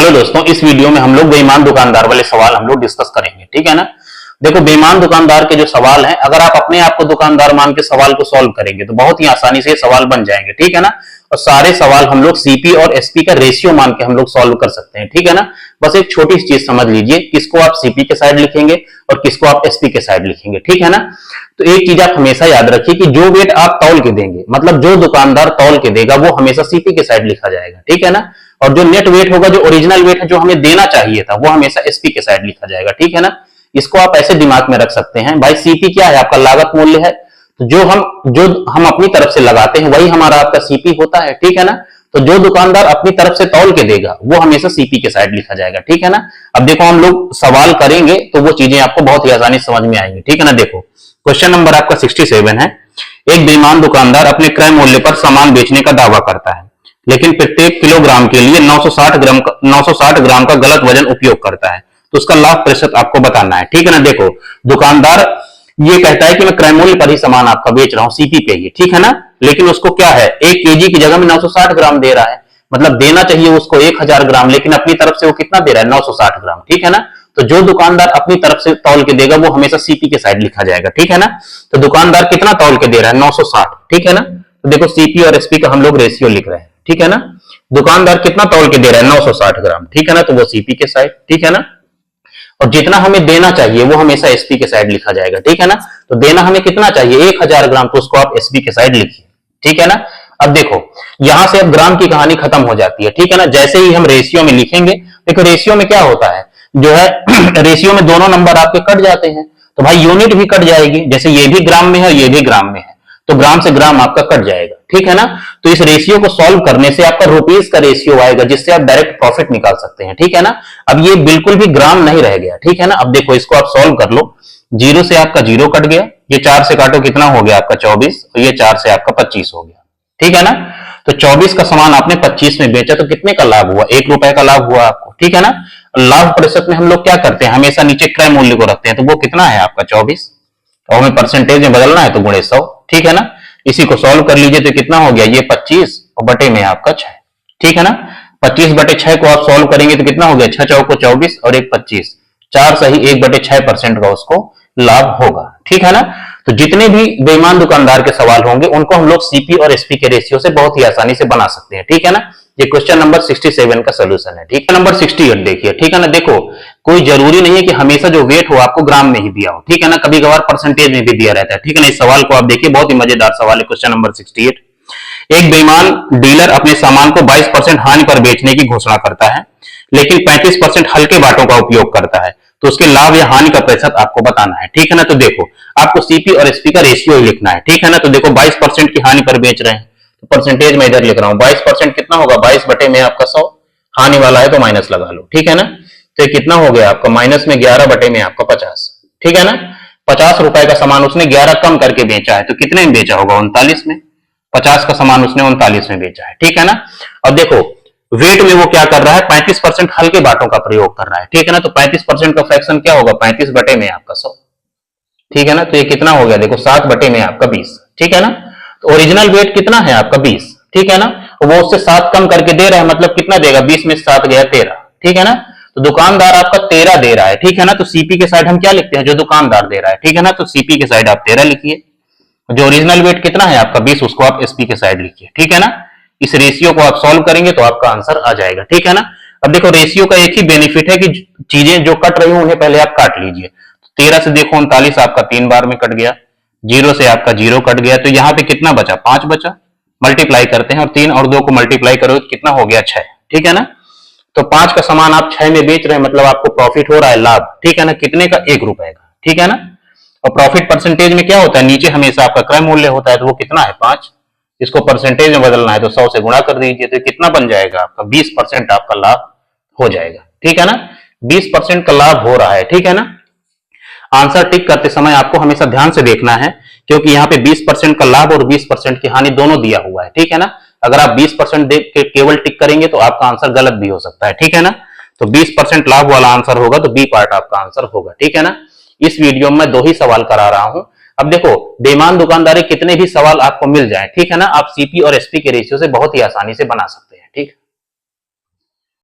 Hello दोस्तों, इस video में हम लोग बेईमान दुकानदार वाले सवाल हम लोग डिस्कस करेंगे। ठीक है ना। देखो, बेईमान दुकानदार के जो सवाल हैं, अगर आप अपने आप को दुकानदार मान के सवाल को सॉल्व करेंगे तो बहुत ही आसानी से सवाल बन जाएंगे। ठीक है ना। और सारे सवाल हम लोग सीपी और एसपी का रेशियो मान के हम लोग सॉल्व कर सकते हैं। ठीक है ना। बस एक छोटी सी चीज समझ लीजिए, किसको आप सीपी के साइड लिखेंगे और किसको आप एसपी के साइड लिखेंगे। ठीक है ना। तो एक चीज आप हमेशा याद रखिए कि जो वेट आप तौल के देंगे, मतलब जो दुकानदार तौल के देगा, वो हमेशा सीपी के साइड लिखा जाएगा। ठीक है ना। और जो नेट वेट होगा, जो ओरिजिनल वेट है, जो हमें देना चाहिए था, वो हमेशा एसपी के साइड लिखा जाएगा। ठीक है ना। इसको आप ऐसे दिमाग में रख सकते हैं, भाई सीपी क्या है, आपका लागत मूल्य है। तो जो हम अपनी तरफ से लगाते हैं वही हमारा आपका सीपी होता है। ठीक है ना। तो जो दुकानदार अपनी तरफ से तौल के देगा वो हमेशा सीपी के साइड लिखा जाएगा। ठीक है ना। अब देखो, हम लोग सवाल करेंगे तो वो चीजें आपको बहुत ही आसानी समझ में आएंगी। ठीक है ना। देखो, क्वेश्चन नंबर आपका 67 है। एक बेईमान दुकानदार अपने क्रय मूल्य पर सामान बेचने का दावा करता है, लेकिन प्रत्येक किलोग्राम के लिए 960 ग्राम का गलत वजन उपयोग करता है। तो उसका लाभ प्रतिशत आपको बताना है। ठीक है ना। देखो, दुकानदार ये कहता है कि मैं क्रय मूल्य पर ही सामान आपका बेच रहा हूं, सीपी पे ही। ठीक है ना। लेकिन उसको क्या है, 1 केजी की जगह में 960 ग्राम दे रहा है। मतलब देना चाहिए उसको 1000 ग्राम, लेकिन अपनी तरफ से वो कितना दे रहा है, 960 ग्राम। ठीक है ना। तो जो दुकानदार अपनी तरफ से तौल के देगा वो हमेशा सीपी के साइड लिखा जाएगा। ठीक है ना। तो दुकानदार कितना तौल के दे रहा है, 960। ठीक है ना। तो देखो, सीपी और एसपी का हम लोग रेशियो लिख रहे हैं। ठीक है ना। दुकानदार कितना तौल के दे रहा है, 960 ग्राम। ठीक है ना। तो वो सीपी के साइड। ठीक है ना। और जितना हमें देना चाहिए वो हमेशा एसपी के साइड लिखा जाएगा। ठीक है ना। तो देना हमें कितना चाहिए, 1000 ग्राम, तो उसको आप एसपी के साइड लिखिए। ठीक है ना। अब देखो, यहां से अब ग्राम की कहानी खत्म हो जाती है। ठीक है ना। जैसे ही हम रेशियो में लिखेंगे, देखो रेशियो में क्या होता है, जो है रेशियो में दोनों नंबर आपके कट जाते हैं, तो भाई यूनिट भी कट जाएगी। जैसे ये भी ग्राम में है, ये भी ग्राम में है, तो ग्राम से ग्राम आपका कट जाएगा। ठीक है ना। तो इस रेशियो को सॉल्व करने से आपका रुपीस का रेशियो आएगा, जिससे आप डायरेक्ट प्रॉफिट निकाल सकते हैं। ठीक है ना। अब ये बिल्कुल भी ग्राम नहीं रह गया। ठीक है ना। अब देखो, इसको आप सॉल्व कर लो। 0 से आपका 0 कट गया, ये 4 से काटो, कितना हो गया आपका 24, और ये 4 से आपका 25 हो गया। ठीक है ना। तो 24 का सामान आपने 25 में बेचा, तो कितने का लाभ हुआ, 1 रुपए का लाभ हुआ आपको। ठीक है ना। लाभ प्रतिशत में हम लोग क्या करते हैं, हमेशा नीचे क्रय मूल्य को रखते हैं। तो वो कितना है आपका 24, और हमें परसेंटेज में बदलना है तो गुणे 100। ठीक है ना। इसी को सॉल्व कर लीजिए तो कितना हो गया, ये 25 और बटे में आपका 6। ठीक है ना। 25 बटे 6 को आप सॉल्व करेंगे तो कितना हो गया, 6 चौको 24 और 1 25, 4 सही 1 बटे 6% का उसको लाभ होगा। ठीक है ना। तो जितने भी बेईमान दुकानदार के सवाल होंगे उनको हम लोग सीपी और एसपी के रेशियो से बहुत ही आसानी से बना सकते हैं। ठीक है ना। ये क्वेश्चन नंबर 67 का सोल्यूशन है। ठीक है। नंबर 68 देखिए। ठीक है ना। देखो, कोई जरूरी नहीं है कि हमेशा जो वेट हो आपको ग्राम में ही दिया हो। ठीक है ना। कभी कभार परसेंटेज में भी दिया रहता है। ठीक है ना। इस सवाल को आप देखिए, बहुत ही मजेदार सवाल है। क्वेश्चन नंबर 68, एक बेईमान डीलर अपने सामान को 22% हानि पर बेचने की घोषणा करता है, लेकिन 35% हल्के बाटों का उपयोग करता है। तो उसके लाभ या हानि का प्रतिशत आपको बताना है। ठीक है ना। तो देखो, आपको सीपी और एसपी का रेशियो ही लिखना है। ठीक है ना। तो देखो, 22% की हानि पर बेच रहे हैं, तो परसेंटेज में इधर लिख रहा हूं। 22% कितना होगा, 22 बटे में आपका 100, हानि वाला है तो माइनस लगा लो। ठीक है ना। तो कितना हो गया आपका, माइनस में 11 बटे में आपका 50। ठीक है ना। 50 रुपए का सामान उसने 11 कम करके बेचा है, तो कितने में बेचा होगा, 39 में। 50 का सामान उसने 39 में बेचा है। ठीक है ना। अब देखो, वेट में वो क्या कर रहा है, 35% हल्के बाटों का प्रयोग कर रहा है। ठीक है ना। तो 35% का फ्रैक्शन क्या होगा, 35 बटे में आपका 100। ठीक है ना। तो ये कितना हो गया, देखो 7 बटे में आपका 20। ठीक है ना। तो ओरिजिनल वेट कितना है आपका 20। ठीक है ना। वो उससे 7 कम करके दे रहा है, मतलब कितना देगा, 20 में 7 गया 13। ठीक है ना। तो दुकानदार आपका 13 दे रहा है। ठीक है ना। तो सीपी के साइड हम क्या लिखते हैं, जो दुकानदार दे रहा है। ठीक है ना। तो सीपी के साइड आप 13 लिखिए। जो ओरिजिनल वेट कितना है आपका 20, उसको आप एसपी के साइड लिखिए। ठीक है ना। इस रेशियो को आप सॉल्व करेंगे तो आपका आंसर आ जाएगा। ठीक है ना। अब देखो, रेशियो का एक ही बेनिफिट है कि चीजें जो कट रही हो उन्हें पहले आप काट लीजिए। 13 से देखो 39 आपका 3 बार में कट गया, 0 से आपका 0 कट गया, तो यहाँ पे कितना बचा, 5 बचा। मल्टीप्लाई करते हैं, और 3 और 2 को मल्टीप्लाई करो तो कितना हो गया, 6। ठीक है ना। तो 5 का सामान आप 6 में बेच रहे हैं, मतलब आपको प्रॉफिट हो रहा है, लाभ। ठीक है ना। कितने का, 1 रुपए का। ठीक है ना। और प्रॉफिट परसेंटेज में क्या होता है, नीचे हमेशा आपका क्रय मूल्य होता है, तो वो कितना है, 5। इसको परसेंटेज में बदलना है तो 100 से गुणा कर दीजिए, तो कितना बन जाएगा आपका, 20% आपका लाभ हो जाएगा। ठीक है ना। 20% का लाभ हो रहा है। ठीक है ना। आंसर टिक करते समय आपको हमेशा ध्यान से देखना है, क्योंकि यहाँ पे 20% का लाभ और 20% की हानि दोनों दिया हुआ है। ठीक है ना। अगर आप 20% देख के केवल टिक करेंगे तो आपका आंसर गलत भी हो सकता है। ठीक है ना। तो 20% लाभ वाला आंसर होगा, तो बी पार्ट आपका आंसर होगा। ठीक है ना। इस वीडियो में 2 ही सवाल करा रहा हूं। अब देखो, बेईमान दुकानदारी कितने भी सवाल आपको मिल जाए, ठीक है ना, आप सीपी और एसपी के रेशियो से बहुत ही आसानी से बना सकते हैं। ठीक।